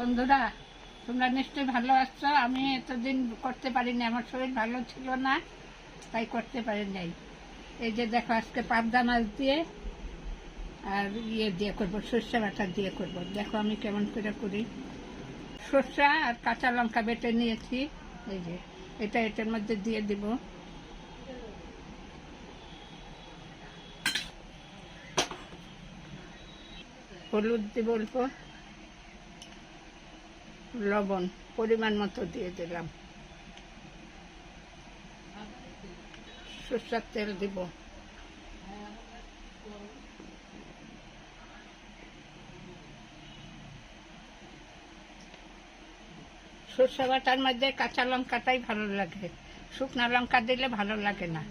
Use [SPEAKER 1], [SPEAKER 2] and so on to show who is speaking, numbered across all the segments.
[SPEAKER 1] বন্ধুরা, তোমরা নিশ্চয়ই ভালো আছো। আমি এতদিন করতে পারিনি, আমার শরীর ভালো ছিল না, তাই করতে পারি নাই। এই যে দেখো, আজকে পাবদা মাছ দিয়ে আর দিয়ে করবো, সর্ষে বাটা দিয়ে করব। দেখো আমি কেমন করে করি। সর্ষে আর কাঁচা লঙ্কা বেটে নিয়েছি, এই যে এটার মধ্যে দিয়ে দিব। হলুদ দিব অল্প, লবণ পরিমাণ মতো দিয়ে দিলাম, সরষের তেল দিব, সরষে বাটার মধ্যে কাঁচা লঙ্কাটাই ভালো লাগে, শুকনো লঙ্কা দিলে ভালো লাগে না।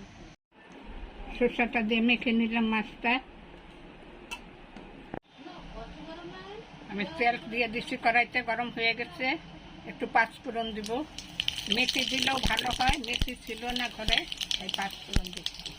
[SPEAKER 1] সরষেটা দিয়ে মেখে নিলাম মাছটা। আমি তেল দিয়ে দিচ্ছি কড়াইতে, গরম হয়ে গেছে। একটু পাঁচফোড়ন দিব, মেথি দিলেও ভালো হয়, মেথি ছিল না ঘরে, তাই পাঁচফোড়ন দিচ্ছি।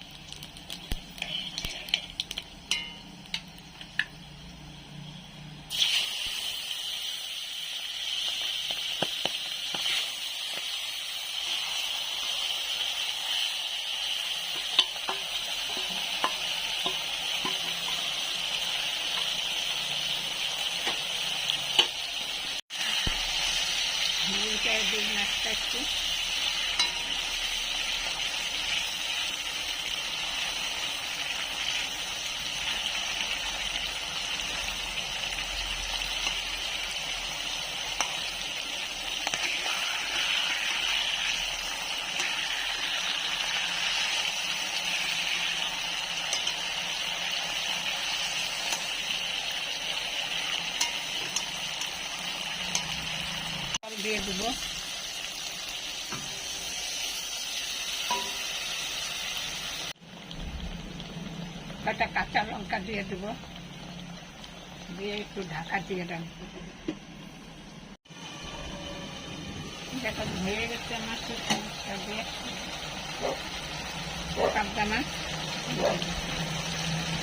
[SPEAKER 1] মাছটা একটু দিয়ে দেবো। একটা কাঁচা লঙ্কা দিয়ে দেবো, দিয়ে একটু ঢাকা দিয়ে রাখবো। দেখো হয়ে গেছে মাছের দিয়ে পাবদা মাছ।